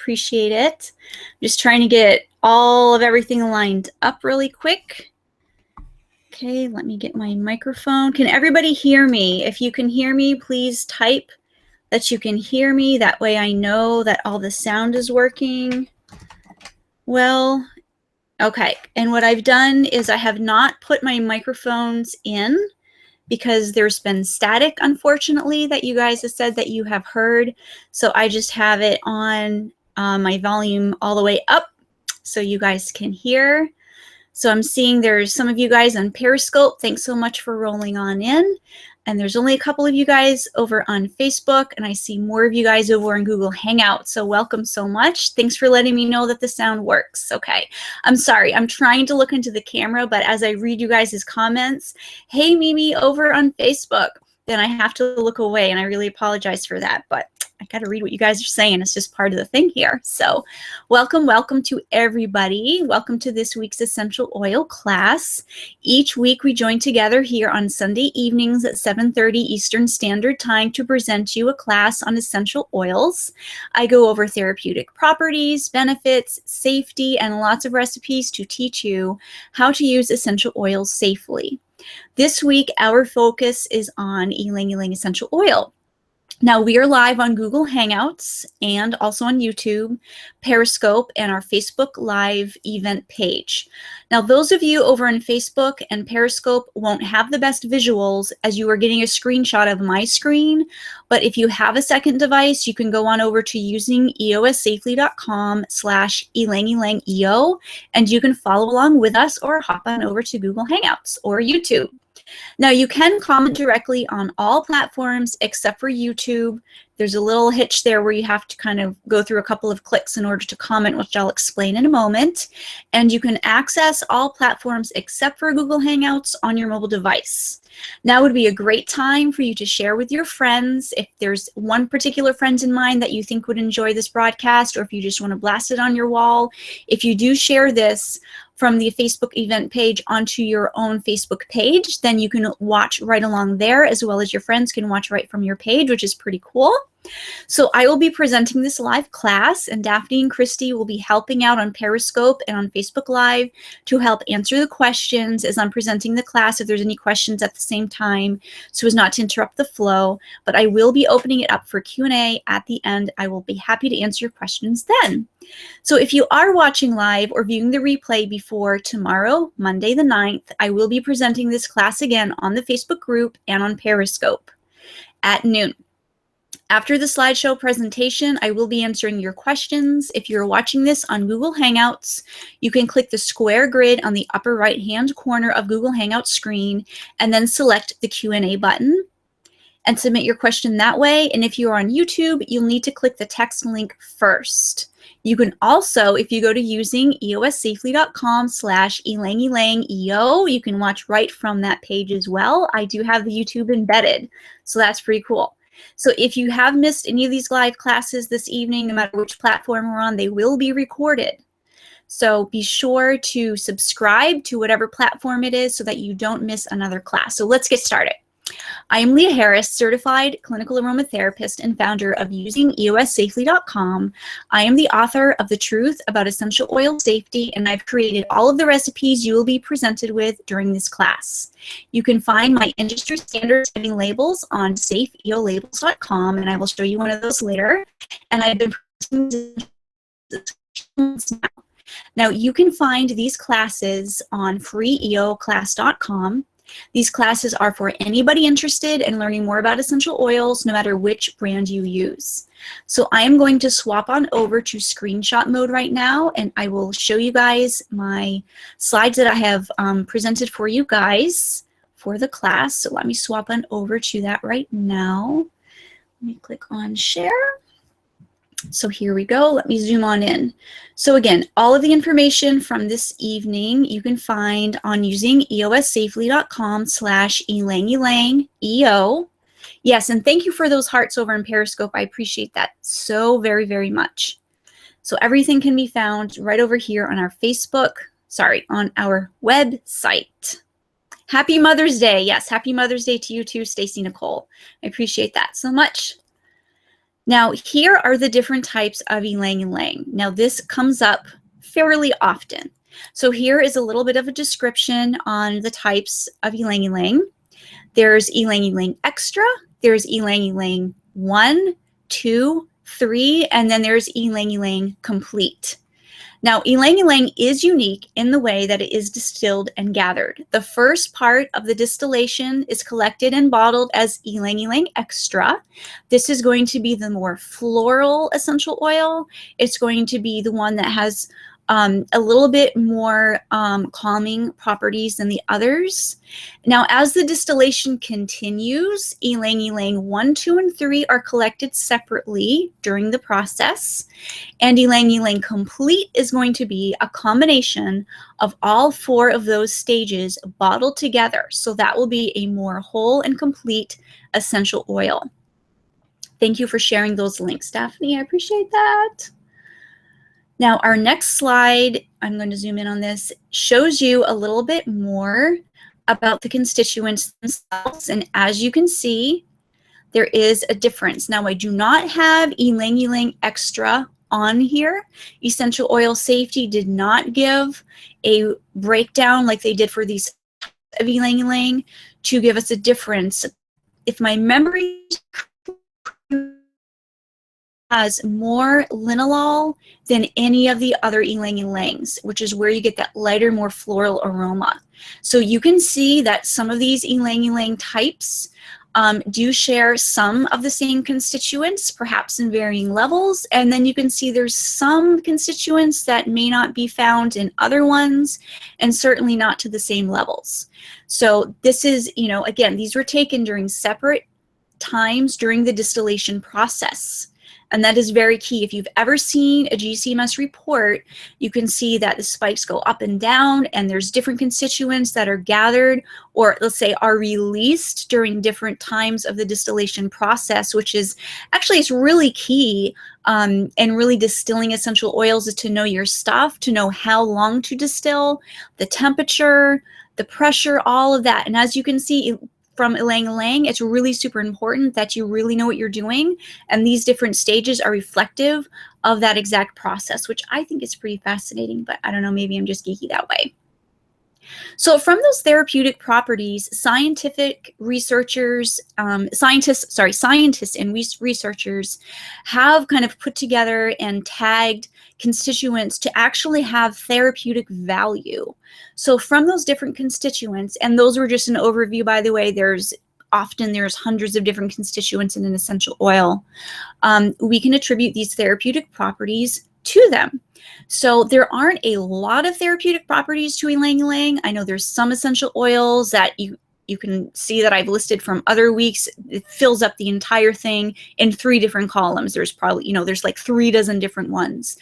appreciate it. Just trying to get all of everything lined up really quick. Okay, let me get my microphone. Can everybody hear me? If you can hear me, please type that you can hear me. That way I know that all the sound is working well. Okay, and what I've done is I have not put my microphones in because there's been static, unfortunately, that you guys have said that you have heard. So I just have it on my volume all the way up so you guys can hear. So I'm seeing there's some of you guys on Periscope. Thanks so much for rolling on in. And there's only a couple of you guys over on Facebook, and I see more of you guys over on Google Hangouts. So welcome so much. Thanks for letting me know that the sound works. Okay, I'm sorry. I'm trying to look into the camera, but as I read you guys' comments, hey, Mimi, over on Facebook, then I have to look away, and I really apologize for that. But I got to read what you guys are saying. It's just part of the thing here. So welcome to everybody. Welcome to this week's essential oil class. Each week we join together here on Sunday evenings at 7:30 Eastern Standard Time to present you a class on essential oils. I go over therapeutic properties, benefits, safety, and lots of recipes to teach you how to use essential oils safely. This week, our focus is on Ylang Ylang Essential Oil. Now, we are live on Google Hangouts and also on YouTube, Periscope, and our Facebook Live event page. Now, those of you over on Facebook and Periscope won't have the best visuals as you are getting a screenshot of my screen, but if you have a second device, you can go on over to usingeossafely.com/ylangylang.eo, and you can follow along with us or hop on over to Google Hangouts or YouTube. Now, you can comment directly on all platforms except for YouTube. There's a little hitch there where you have to kind of go through a couple of clicks in order to comment, which I'll explain in a moment. And you can access all platforms except for Google Hangouts on your mobile device. Now would be a great time for you to share with your friends. If there's one particular friend in mind that you think would enjoy this broadcast, or if you just want to blast it on your wall, if you do share this from the Facebook event page onto your own Facebook page, then you can watch right along there, as well as your friends can watch right from your page, which is pretty cool. So I will be presenting this live class, and Daphne and Christy will be helping out on Periscope and on Facebook Live to help answer the questions as I'm presenting the class, if there's any questions at the same time, so as not to interrupt the flow. But I will be opening it up for Q&A at the end. I will be happy to answer your questions then. So if you are watching live or viewing the replay before tomorrow, Monday the 9th, I will be presenting this class again on the Facebook group and on Periscope at noon. After the slideshow presentation, I will be answering your questions. If you're watching this on Google Hangouts, you can click the square grid on the upper right-hand corner of Google Hangout screen and then select the Q&A button and submit your question that way. And if you're on YouTube, you'll need to click the text link first. You can also, if you go to usingeossafely.com/ylangylang.eo, you can watch right from that page as well. I do have the YouTube embedded, so that's pretty cool. So if you have missed any of these live classes this evening, no matter which platform we're on, they will be recorded. So be sure to subscribe to whatever platform it is so that you don't miss another class. So let's get started. I am Leah Harris, certified clinical aromatherapist and founder of usingeossafely.com. I am the author of The Truth About Essential Oil Safety, and I've created all of the recipes you will be presented with during this class. You can find my industry standard setting labels on safeeolabels.com, and I will show you one of those later. And I've been presenting this now. Now, you can find these classes on freeeoclass.com. These classes are for anybody interested in learning more about essential oils, no matter which brand you use. So I am going to swap on over to screenshot mode right now, and I will show you guys my slides that I have presented for you guys for the class. So let me swap on over to that right now. Let me click on share. So here we go. Let me zoom on in. So again, all of the information from this evening you can find on usingeossafely.com/ylangylang.eo. Yes, and thank you for those hearts over in Periscope. I appreciate that so very, very much. So everything can be found right over here on our on our website. Happy Mother's Day. Yes, happy Mother's Day to you too, Stacey Nicole. I appreciate that so much. Now, here are the different types of Ylang Ylang. Now, this comes up fairly often. So here is a little bit of a description on the types of Ylang Ylang. There's Ylang Ylang Extra, there's Ylang Ylang 1, 2, 3, and then there's Ylang Ylang Complete. Now, Ylang Ylang is unique in the way that it is distilled and gathered. The first part of the distillation is collected and bottled as Ylang Ylang Extra. This is going to be the more floral essential oil. It's going to be the one that has a little bit more calming properties than the others. Now, as the distillation continues, Ylang Ylang 1, 2, and 3 are collected separately during the process. And Ylang Ylang Complete is going to be a combination of all 4 of those stages bottled together. So that will be a more whole and complete essential oil. Thank you for sharing those links, Daphne. I appreciate that. Now, our next slide, I'm going to zoom in on this, shows you a little bit more about the constituents themselves. And as you can see, there is a difference. Now, I do not have Ylang Ylang Extra on here. Essential Oil Safety did not give a breakdown like they did for these of Ylang Ylang to give us a difference. If my memory has more linalool than any of the other Ylang Ylangs, which is where you get that lighter, more floral aroma. So you can see that some of these Ylang Ylang types do share some of the same constituents, perhaps in varying levels. And then you can see there's some constituents that may not be found in other ones, and certainly not to the same levels. So this is, you know, again, these were taken during separate times during the distillation process. And that is very key. If you've ever seen a GCMS report, you can see that the spikes go up and down, and there's different constituents that are gathered, or let's say are released during different times of the distillation process, which is actually, it's really key. And really distilling essential oils is to know your stuff, to know how long to distill, the temperature, the pressure, all of that. And as you can see, from Ylang Ylang, it's really super important that you really know what you're doing, and these different stages are reflective of that exact process, which I think is pretty fascinating, but I don't know, maybe I'm just geeky that way. So from those therapeutic properties, scientific researchers, scientists and researchers have kind of put together and tagged constituents to actually have therapeutic value. So from those different constituents, and those were just an overview, by the way, there's hundreds of different constituents in an essential oil, we can attribute these therapeutic properties to them. So there aren't a lot of therapeutic properties to Ylang Ylang. I know there's some essential oils that you can see that I've listed from other weeks. It fills up the entire thing in 3 different columns. There's probably, you know, there's like 3 dozen different ones.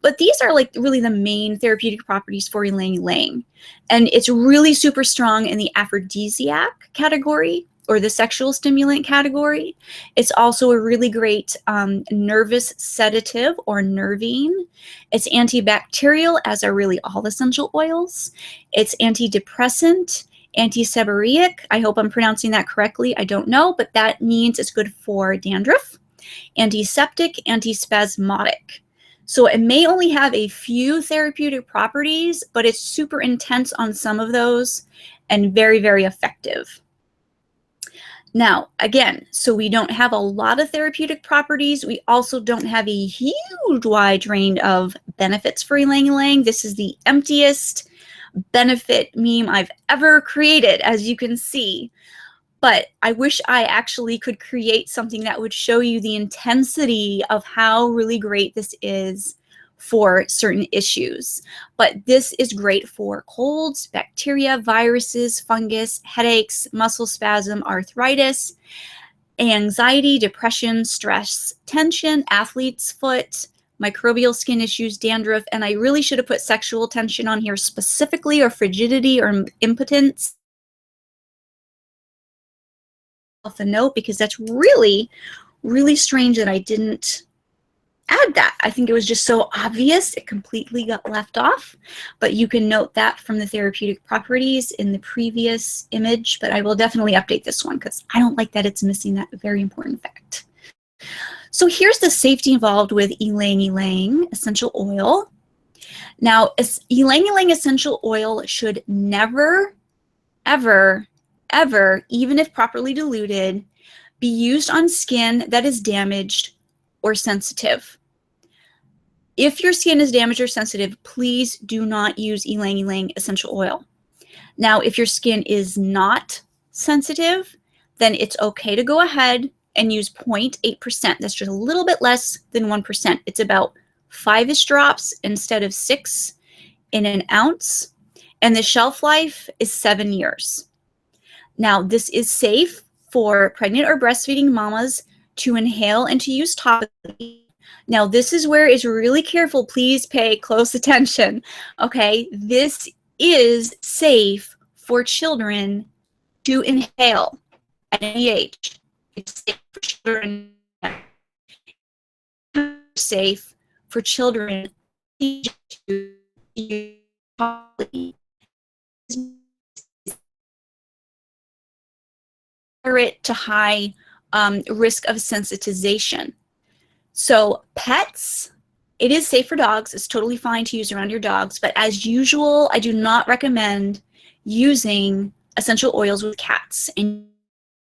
But these are like really the main therapeutic properties for Ylang Ylang. And it's really super strong in the aphrodisiac category, or the sexual stimulant category. It's also a really great nervous sedative, or nervine. It's antibacterial, as are really all essential oils. It's antidepressant, antiseborrheic. I hope I'm pronouncing that correctly. I don't know, but that means it's good for dandruff. Antiseptic, antispasmodic. So it may only have a few therapeutic properties, but it's super intense on some of those and very, very effective. Now, again, so we don't have a lot of therapeutic properties. We also don't have a huge wide range of benefits for Ylang Ylang. This is the emptiest benefit meme I've ever created, as you can see. But I wish I actually could create something that would show you the intensity of how really great this is for certain issues. But this is great for colds, bacteria, viruses, fungus, headaches, muscle spasm, arthritis, anxiety, depression, stress, tension, athlete's foot, microbial skin issues, dandruff, and I really should have put sexual tension on here specifically, or frigidity, or impotence. A note, because that's really, really strange that I didn't add that. I think it was just so obvious, it completely got left off. But you can note that from the therapeutic properties in the previous image, but I will definitely update this one because I don't like that it's missing that very important fact. So here's the safety involved with Ylang Ylang Essential Oil. Now, Ylang Ylang Essential Oil should never, ever, ever, even if properly diluted, be used on skin that is damaged or sensitive. If your skin is damaged or sensitive, please do not use Ylang Ylang Essential Oil. Now, if your skin is not sensitive, then it's okay to go ahead and use 0.8%. That's just a little bit less than 1%. It's about 5-ish drops instead of 6 in an ounce, and the shelf life is 7 years. Now, this is safe for pregnant or breastfeeding mamas to inhale and to use topically. Now, this is where it's really careful. Please pay close attention. Okay, this is safe for children to inhale at any age. It's safe for children. Safe for children to use topically. Moderate to high risk of sensitization. So pets, it is safe for dogs. It's totally fine to use around your dogs. But as usual, I do not recommend using essential oils with cats. And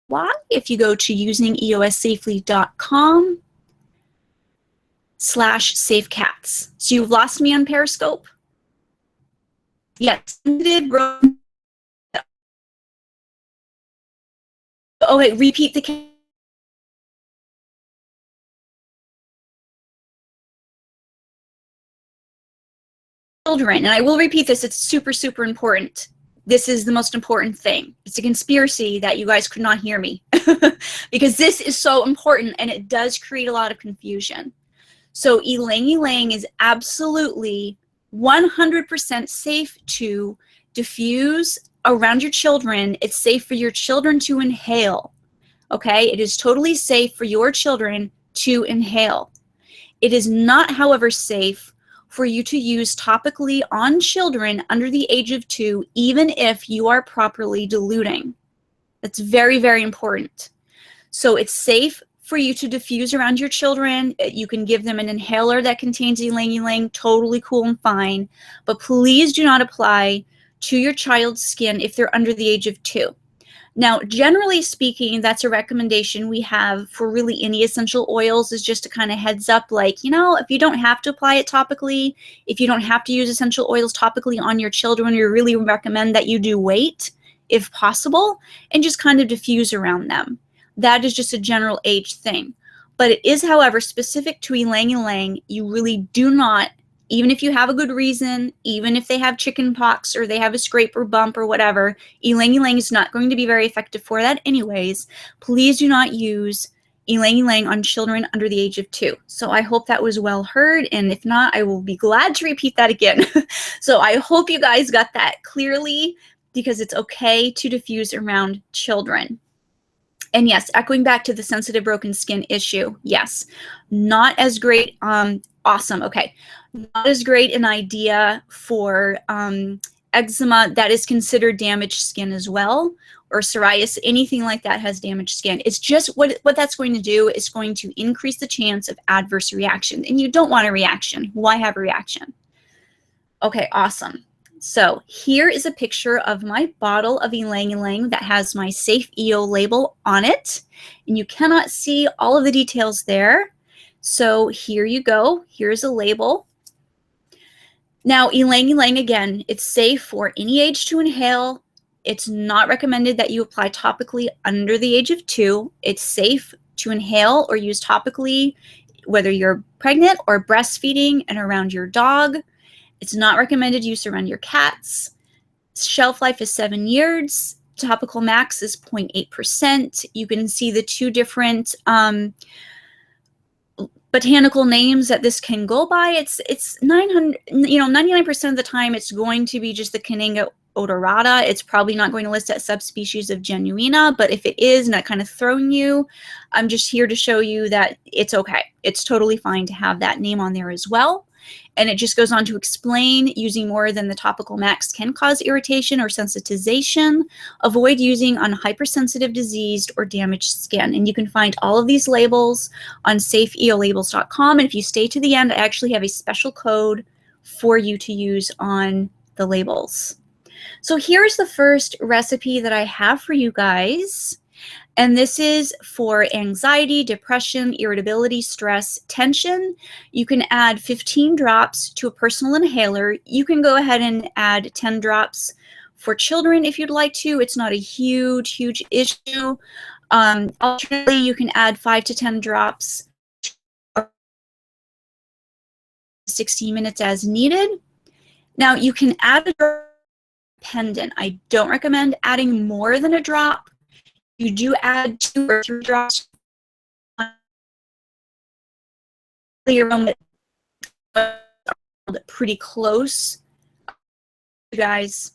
why? If you go to usingeossafely.com/safecats. So you've lost me on Periscope? Yes. Okay, repeat the children, and I will repeat this, it's super, super important. This is the most important thing. It's a conspiracy that you guys could not hear me because this is so important and it does create a lot of confusion. So Ylang Ylang is absolutely 100% safe to diffuse around your children. It's safe for your children to inhale. Okay, it is totally safe for your children to inhale. It is not, however, safe for you to use topically on children under the age of 2, even if you are properly diluting. That's very, very important. So it's safe for you to diffuse around your children. You can give them an inhaler that contains Ylang Ylang, totally cool and fine. But please do not apply to your child's skin if they're under the age of 2. Now, generally speaking, that's a recommendation we have for really any essential oils, is just to kind of heads up, like, you know, if you don't have to apply it topically, if you don't have to use essential oils topically on your children, we really recommend that you do wait, if possible, and just kind of diffuse around them. That is just a general age thing. But it is, however, specific to Ylang Ylang. You really do not, even if you have a good reason, even if they have chicken pox or they have a scrape or bump or whatever, Ylang Ylang is not going to be very effective for that anyways. Please do not use Ylang Ylang on children under the age of 2. So I hope that was well heard, and if not, I will be glad to repeat that again. So I hope you guys got that clearly, because it's okay to diffuse around children. And yes, echoing back to the sensitive broken skin issue, yes, not as great. Awesome. Okay. Not as great an idea for eczema that is considered damaged skin as well, or psoriasis, anything like that has damaged skin. It's just what that's going to do is going to increase the chance of adverse reaction. And you don't want a reaction. Why have a reaction? Okay, awesome. So here is a picture of my bottle of Ylang Ylang that has my Safe EO label on it. And you cannot see all of the details there. So here you go. Here's a label. Now, Ylang Ylang, again, it's safe for any age to inhale. It's not recommended that you apply topically under the age of 2. It's safe to inhale or use topically, whether you're pregnant or breastfeeding and around your dog. It's not recommended use around your cats. Shelf life is 7 years. Topical max is 0.8%. You can see the 2 different botanical names that this can go by. It's 900, 99% of the time it's going to be just the Cananga odorata. It's probably not going to list that subspecies of genuina, but if it is, not kind of throwing you, I'm just here to show you that it's okay. It's totally fine to have that name on there as well. And it just goes on to explain using more than the topical max can cause irritation or sensitization. Avoid using on hypersensitive, diseased, or damaged skin. And you can find all of these labels on safeeolabels.com. And if you stay to the end, I actually have a special code for you to use on the labels. So here's the first recipe that I have for you guys. And this is for anxiety, depression, irritability, stress, tension. You can add 15 drops to a personal inhaler. You can go ahead and add 10 drops for children if you'd like to. It's not a huge, huge issue. Alternatively, you can add 5 to 10 drops 16 minutes as needed. Now, you can add a drop dependent. I don't recommend adding more than a drop. You do add 2 or 3 drops. Your own pretty close. You guys,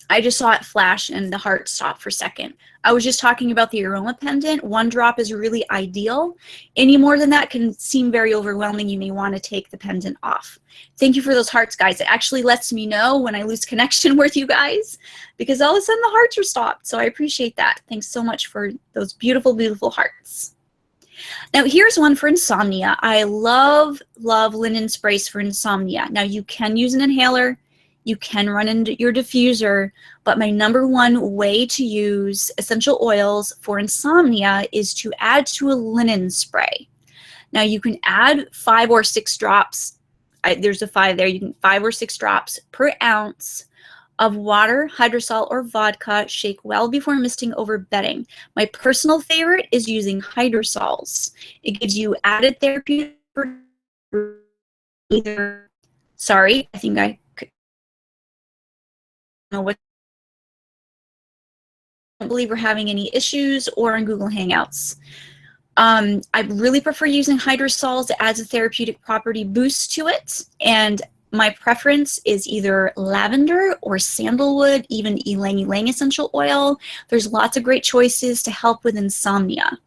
I just saw it flash and the heart stopped for a second. I was just talking about the aroma pendant. 1 drop is really ideal. Any more than that can seem very overwhelming. You may want to take the pendant off. Thank you for those hearts, guys. It actually lets me know when I lose connection with you guys, because all of a sudden the hearts are stopped. So I appreciate that. Thanks so much for those beautiful, beautiful hearts. Now here's one for insomnia. I love, love linen sprays for insomnia. Now you can use an inhaler. You can run into your diffuser, but my #1 way to use essential oils for insomnia is to add to a linen spray. Now you can add 5 or 6 drops. There's a 5 there. You can 5 or 6 drops per ounce of water, hydrosol, or vodka. Shake well before misting over bedding. My personal favorite is using hydrosols. It gives you added therapeutic. Sorry, I think I know what. I don't believe we're having any issues or on Google Hangouts. I really prefer using hydrosols. It adds a therapeutic property boost to it, and my preference is either lavender or sandalwood, even Ylang Ylang Essential oil. There's lots of great choices to help with insomnia.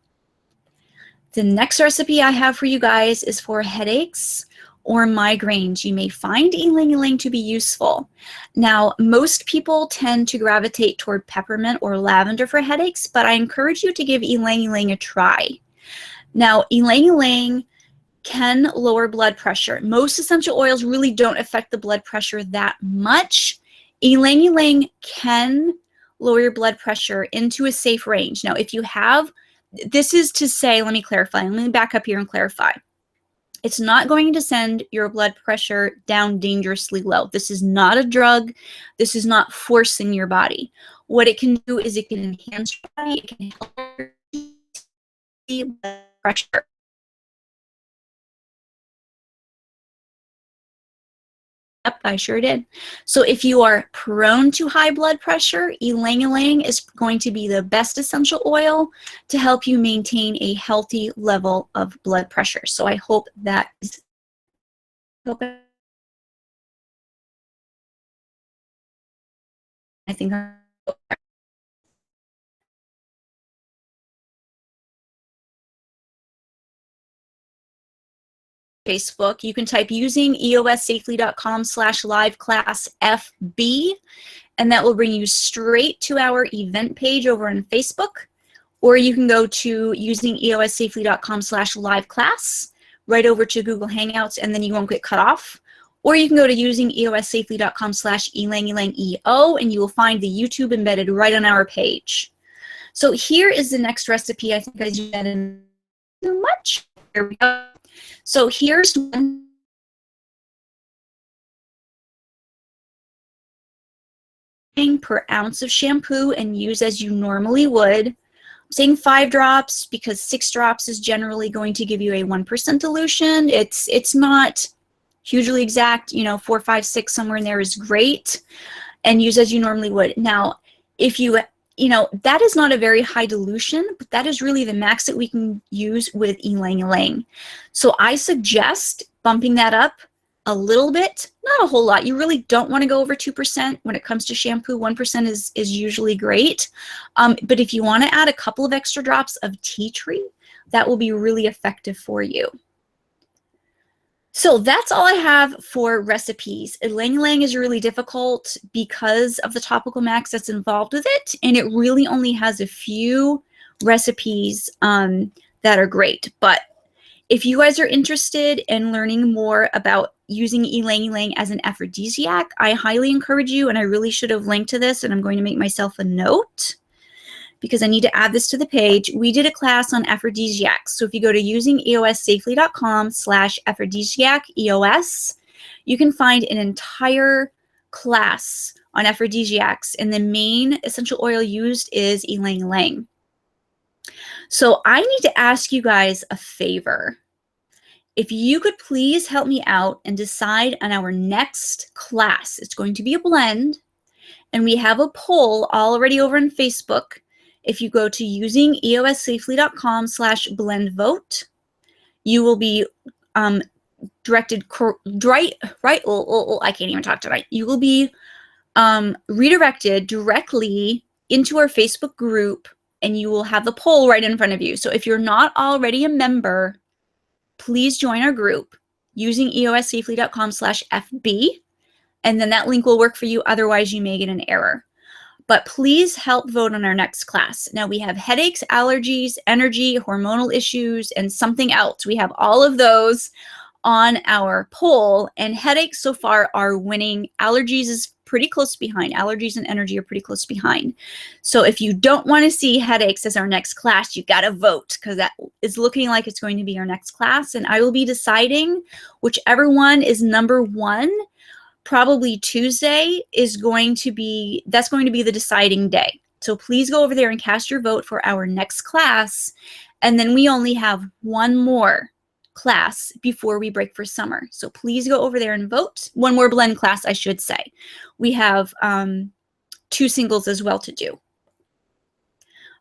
The next recipe I have for you guys is for headaches or migraines. You may find Ylang Ylang to be useful. Now, most people tend to gravitate toward peppermint or lavender for headaches, but I encourage you to give Ylang Ylang a try. Now, Ylang Ylang can lower blood pressure. Most essential oils really don't affect the blood pressure that much. Ylang Ylang can lower your blood pressure into a safe range. Now, if you have, this is to say, let me clarify. Let me back up here and clarify. It's not going to send your blood pressure down dangerously low. This is not a drug. This is not forcing your body. What it can do is it can enhance your body. It can help your blood pressure. Yep, I sure did. So if you are prone to high blood pressure, Ylang Ylang is going to be the best essential oil to help you maintain a healthy level of blood pressure. So I hope that is helping. I think Facebook, you can type using eossafely.com/liveclassfb, and that will bring you straight to our event page over on Facebook. Or you can go to using eossafely.com/liveclass, right over to Google Hangouts, and then you won't get cut off. Or you can go to using eossafely.com/Ylang Ylang EO, and you will find the YouTube embedded right on our page. So here is the next recipe. I think I did too much. Here we go. So here's one per ounce of shampoo, and use as you normally would. I'm saying 5 drops because 6 drops is generally going to give you a 1% dilution. It's not hugely exact, you know, 4, 5, 6, somewhere in there is great, and use as you normally would. Now, if you know, that is not a very high dilution, but that is really the max that we can use with Ylang Ylang. So I suggest bumping that up a little bit, not a whole lot. You really don't want to go over 2% when it comes to shampoo. 1% is usually great. But if you want to add a couple of extra drops of tea tree, that will be really effective for you. So that's all I have for recipes. Ylang Ylang is really difficult because of the topical max that's involved with it, and it really only has a few recipes that are great. But if you guys are interested in learning more about using Ylang Ylang as an aphrodisiac, I highly encourage you, and I really should have linked to this, and I'm going to make myself a note because I need to add this to the page. We did a class on aphrodisiacs. So if you go to usingeossafely.com/aphrodisiac, you can find an entire class on aphrodisiacs, and the main essential oil used is Ylang Ylang. So I need to ask you guys a favor. If you could please help me out and decide on our next class. It's going to be a blend, and we have a poll already over on Facebook. If you go to usingeossafely.com/blendvote, you will be directed I can't even talk tonight. You will be redirected directly into our Facebook group, and you will have the poll right in front of you. So if you're not already a member, please join our group using usingeossafely.com/FB, and then that link will work for you. Otherwise, you may get an error. But please help vote on our next class. Now we have headaches, allergies, energy, hormonal issues, and something else. We have all of those on our poll, and headaches so far are winning. Allergies is pretty close behind. Allergies and energy are pretty close behind. So if you don't want to see headaches as our next class, you got to vote, because that is looking like it's going to be our next class. And I will be deciding whichever one is number one. Probably Tuesday is going to be, that's going to be the deciding day. So please go over there and cast your vote for our next class. And then we only have one more class before we break for summer. So please go over there and vote. One more blend class, I should say. We have 2 singles as well to do.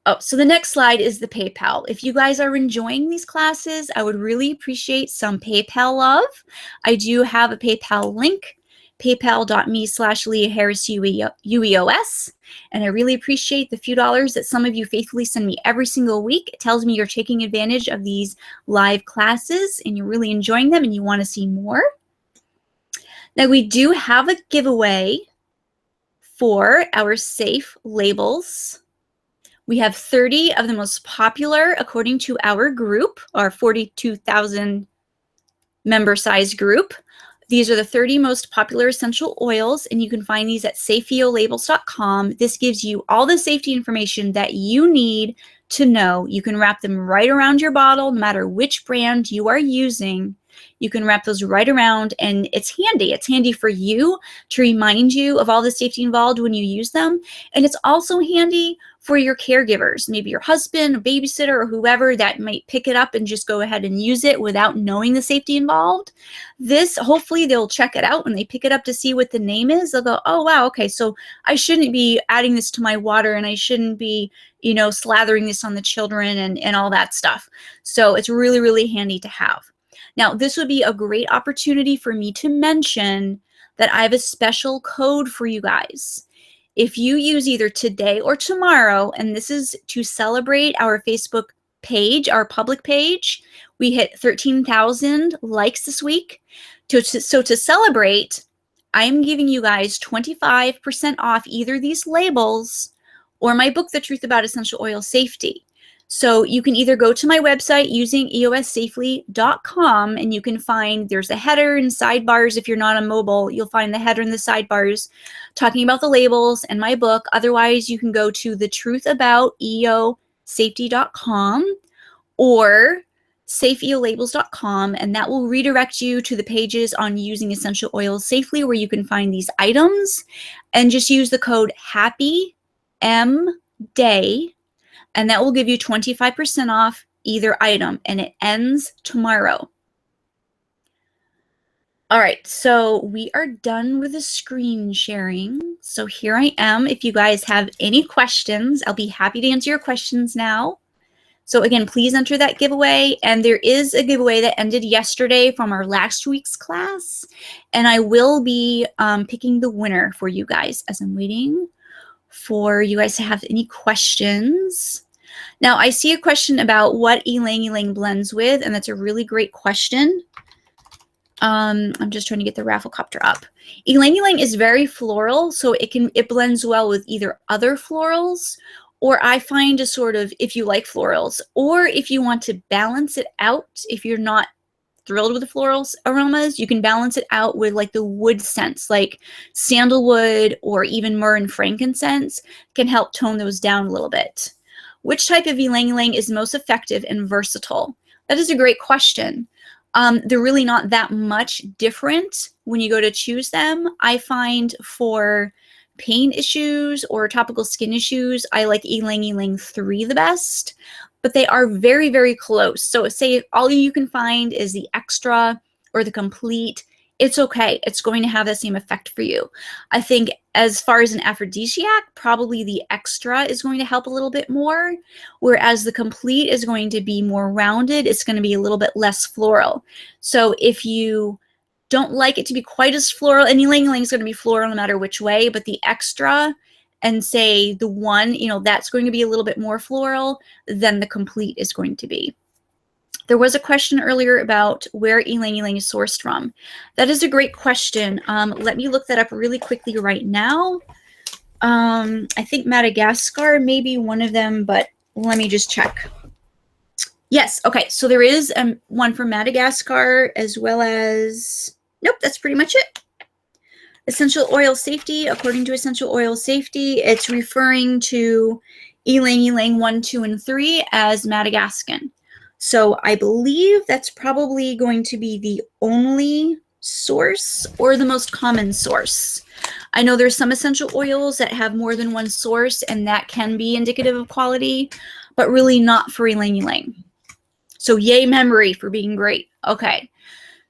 Oh, so the next slide is the PayPal. If you guys are enjoying these classes, I would really appreciate some PayPal love. I do have a PayPal link, paypal.me/LeahHarrisUEOS. And I really appreciate the few dollars that some of you faithfully send me every single week. It tells me you're taking advantage of these live classes and you're really enjoying them and you want to see more. Now we do have a giveaway for our safe labels. We have 30 of the most popular according to our group, our 42,000 member size group. These are the 30 most popular essential oils, and you can find these at safeolabels.com. This gives you all the safety information that you need to know. You can wrap them right around your bottle, no matter which brand you are using. You can wrap those right around, and it's handy. It's handy for you to remind you of all the safety involved when you use them. And it's also handy for your caregivers, maybe your husband, a babysitter, or whoever that might pick it up and just go ahead and use it without knowing the safety involved. This, hopefully they'll check it out when they pick it up to see what the name is. They'll go, oh, wow, okay, so I shouldn't be adding this to my water, and I shouldn't be, you know, slathering this on the children and all that stuff. So it's really, really handy to have. Now, this would be a great opportunity for me to mention that I have a special code for you guys. If you use either today or tomorrow, and this is to celebrate our Facebook page, our public page, we hit 13,000 likes this week. So to celebrate, I'm giving you guys 25% off either these labels or my book, The Truth About Essential Oil Safety. So you can either go to my website using usingeossafely.com, and you can find there's a header and sidebars. If you're not on mobile, you'll find the header and the sidebars talking about the labels and my book. Otherwise, you can go to thetruthabouteosafety.com or safeeolabels.com, and that will redirect you to the pages on using essential oils safely, where you can find these items, and just use the code HAPPYMDAY. And that will give you 25% off either item, and it ends tomorrow. All right, so we are done with the screen sharing. So here I am. If you guys have any questions, I'll be happy to answer your questions now. So again, please enter that giveaway. And there is a giveaway that ended yesterday from our last week's class. And I will be picking the winner for you guys as I'm waiting for you guys to have any questions. Now, I see a question about what Ylang Ylang blends with, and that's a really great question. I'm just trying to get the Rafflecopter up. Ylang Ylang is very floral, so it blends well with either other florals, or I find a sort of, if you like florals, or if you want to balance it out, if you're not thrilled with the floral aromas, you can balance it out with like the wood scents, like sandalwood or even myrrh and frankincense can help tone those down a little bit. Which type of Ylang Ylang is most effective and versatile? That is a great question. They're really not that much different when you go to choose them. I find for pain issues or topical skin issues, I like Ylang Ylang 3 the best, but they are very, very close. So say if all you can find is the extra or the complete, it's okay. It's going to have the same effect for you. I think as far as an aphrodisiac, probably the extra is going to help a little bit more, whereas the complete is going to be more rounded. It's going to be a little bit less floral. So if you don't like it to be quite as floral, and Ylang Ylang is going to be floral no matter which way, but the extra and say the one, you know, that's going to be a little bit more floral than the complete is going to be. There was a question earlier about where Ylang Ylang is sourced from. That is a great question. Let me look that up really quickly right now. I think Madagascar may be one of them, but let me just check. Yes, okay, so there is one from Madagascar as well as, nope, that's pretty much it. Essential oil safety, according to Essential Oil Safety, it's referring to Ylang Ylang 1, 2, and 3 as Madagascan. So I believe that's probably going to be the only source or the most common source. I know there's some essential oils that have more than one source, and that can be indicative of quality, but really not for Ylang Ylang. So yay memory for being great. Okay.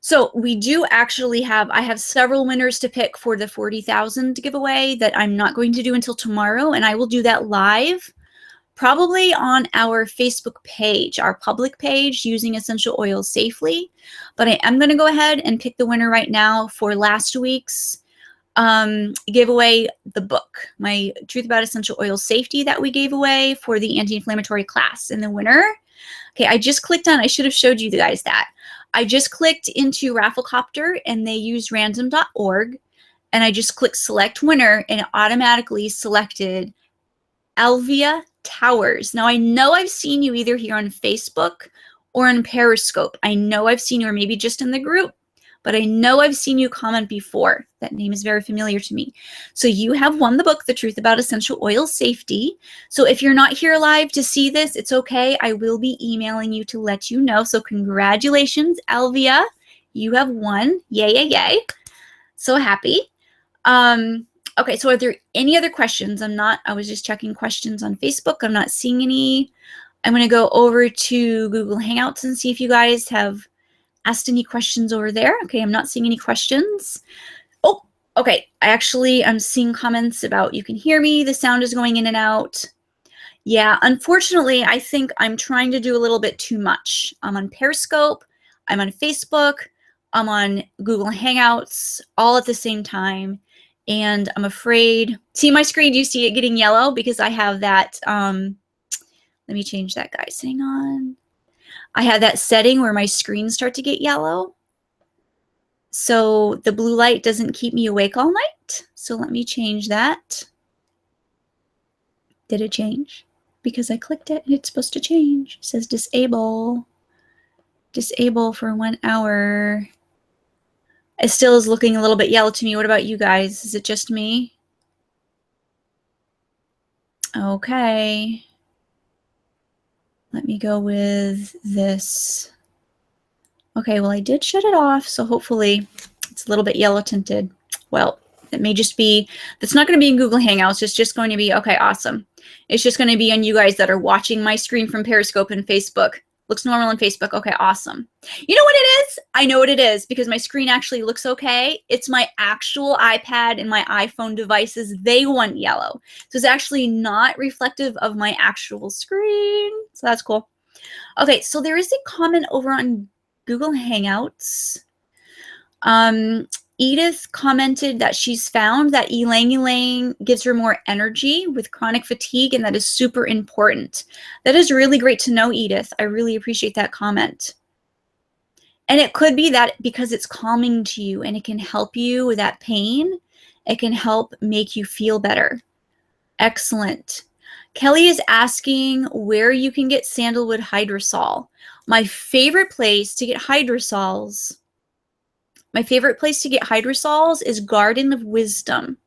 So we do actually have, I have several winners to pick for the 40,000 giveaway that I'm not going to do until tomorrow, and I will do that live. Probably on our Facebook page, our public page, using essential oils safely. But I am going to go ahead and pick the winner right now for last week's giveaway, the book, my Truth About Essential Oils Safety that we gave away for the anti-inflammatory class. And the winner, okay, I just clicked on, I should have showed you guys that. I just clicked into Rafflecopter and they used random.org, and I just clicked select winner, and it automatically selected Alvia Towers. Now I know I've seen you either here on Facebook or on Periscope. I know I've seen you, or maybe just in the group, but I know I've seen you comment before. That name is very familiar to me. So you have won the book, The Truth About Essential Oil Safety. So if you're not here live to see this, it's okay. I will be emailing you to let you know. So congratulations, Alvia. You have won. Yay, yay, yay. So happy. Okay, so are there any other questions? I was just checking questions on Facebook. I'm not seeing any. I'm going to go over to Google Hangouts and see if you guys have asked any questions over there. Okay, I'm not seeing any questions. Oh, okay. I'm seeing comments about you can hear me. The sound is going in and out. Yeah, unfortunately, I think I'm trying to do a little bit too much. I'm on Periscope. I'm on Facebook. I'm on Google Hangouts all at the same time. And I'm afraid, see my screen, do you see it getting yellow? Because I have that, let me change that, guys, hang on. I have that setting where my screens start to get yellow. So the blue light doesn't keep me awake all night. So let me change that. Did it change? Because I clicked it and it's supposed to change. It says disable. Disable for 1 hour. It still is looking a little bit yellow to me. What about you guys? Is it just me? Okay. Let me go with this. Okay, well, I did shut it off, so hopefully it's a little bit yellow tinted. Well, it may just be, it's not going to be in Google Hangouts. It's just going to be, okay, awesome. It's just going to be on you guys that are watching my screen from Periscope and Facebook. Looks normal on Facebook. Okay, awesome. You know what it is? I know what it is because my screen actually looks okay. It's my actual iPad and my iPhone devices. They want yellow. So it's actually not reflective of my actual screen. So that's cool. Okay, so there is a comment over on Google Hangouts. Edith commented that she's found that Ylang Ylang gives her more energy with chronic fatigue, and that is super important. That is really great to know, Edith. I really appreciate that comment. And it could be that because it's calming to you and it can help you with that pain, it can help make you feel better. Excellent. Kelly is asking where you can get sandalwood hydrosol. My favorite place to get hydrosols is Garden of Wisdom.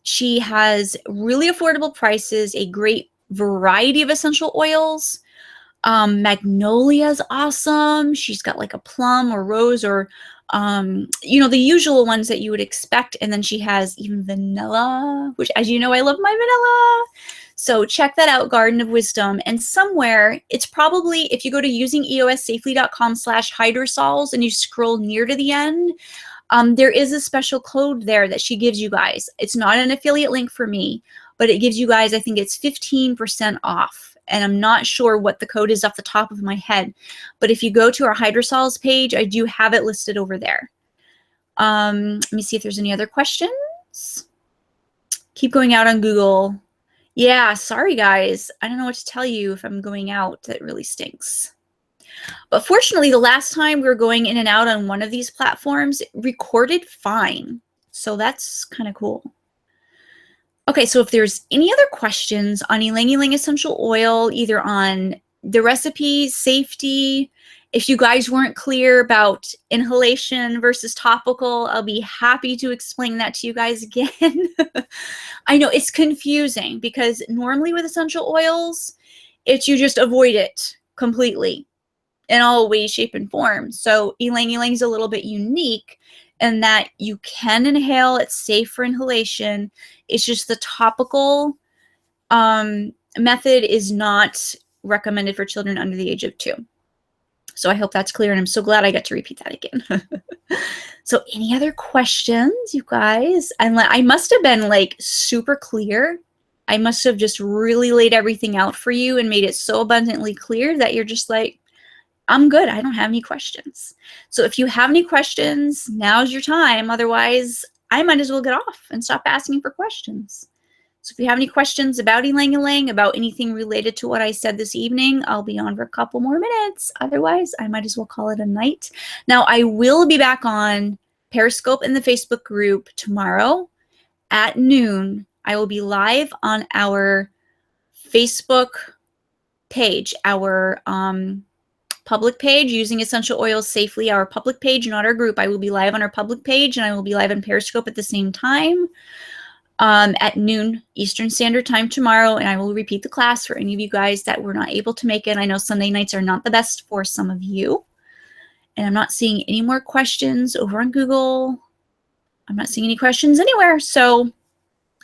She has really affordable prices, a great variety of essential oils. Magnolia's awesome. She's got like a plum or rose or, you know, the usual ones that you would expect. And then she has even vanilla, which, as you know, I love my vanilla. So check that out, Garden of Wisdom. And somewhere, it's probably, if you go to usingeossafely.com/hydrosols and you scroll near to the end, there is a special code there that she gives you guys. It's not an affiliate link for me, but it gives you guys, I think it's 15% off. And I'm not sure what the code is off the top of my head. But if you go to our hydrosols page, I do have it listed over there. Let me see if there's any other questions. Keep going out on Google. Yeah, sorry guys. I don't know what to tell you if I'm going out. That really stinks. But fortunately, the last time we were going in and out on one of these platforms, it recorded fine. So that's kind of cool. Okay, so if there's any other questions on Ylang Ylang Essential Oil, either on the recipe, safety, if you guys weren't clear about inhalation versus topical, I'll be happy to explain that to you guys again. I know it's confusing because normally with essential oils, it's you just avoid it completely in all ways, shape, and form. So Ylang Ylang is a little bit unique in that you can inhale. It's safe for inhalation. It's just the topical method is not recommended for children under the age of 2. So I hope that's clear, and I'm so glad I got to repeat that again. So any other questions, you guys? I must have been like super clear. I must have just really laid everything out for you and made it so abundantly clear that you're just like, I'm good. I don't have any questions. So if you have any questions, now's your time. Otherwise, I might as well get off and stop asking for questions. So if you have any questions about Ylang Ylang, about anything related to what I said this evening, I'll be on for a couple more minutes. Otherwise, I might as well call it a night. Now, I will be back on Periscope in the Facebook group tomorrow at noon. I will be live on our Facebook page, our public page, Using Essential Oils Safely, our public page, not our group. I will be live on our public page, and I will be live on Periscope at the same time at noon Eastern Standard Time tomorrow, and I will repeat the class for any of you guys that were not able to make it. I know Sunday nights are not the best for some of you, and I'm not seeing any more questions over on Google. I'm not seeing any questions anywhere, so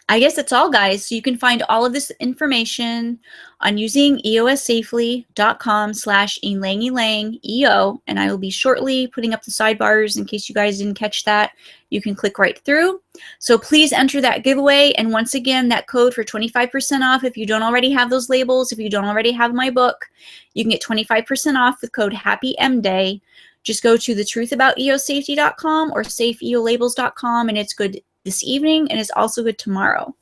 I guess that's all, guys. So you can find all of this information on usingeossafely.com/ylangylang, and I will be shortly putting up the sidebars in case you guys didn't catch that. You can click right through. So please enter that giveaway. And once again, that code for 25% off, if you don't already have those labels, if you don't already have my book, you can get 25% off with code HAPPYMDAY. Just go to thetruthabouteosafety.com or safeeolabels.com, and it's good this evening, and it's also good tomorrow.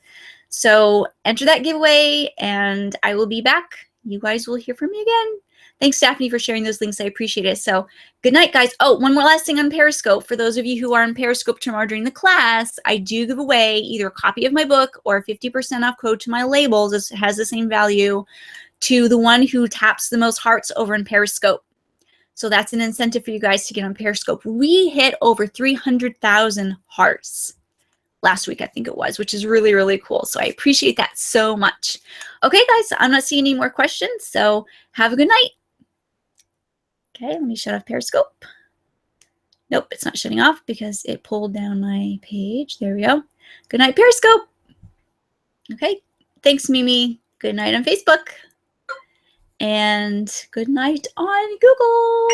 So enter that giveaway, and I will be back. You guys will hear from me again. Thanks, Daphne, for sharing those links. I appreciate it. So good night, guys. Oh, one more last thing on Periscope. For those of you who are on Periscope tomorrow during the class, I do give away either a copy of my book or a 50% off code to my labels. It has the same value to the one who taps the most hearts over in Periscope. So that's an incentive for you guys to get on Periscope. We hit over 300,000 hearts last week, I think it was, which is really, really cool. So I appreciate that so much. Okay, guys, I'm not seeing any more questions, so have a good night. Okay, let me shut off Periscope. Nope, it's not shutting off because it pulled down my page. There we go. Good night, Periscope. Okay, thanks, Mimi. Good night on Facebook. And good night on Google.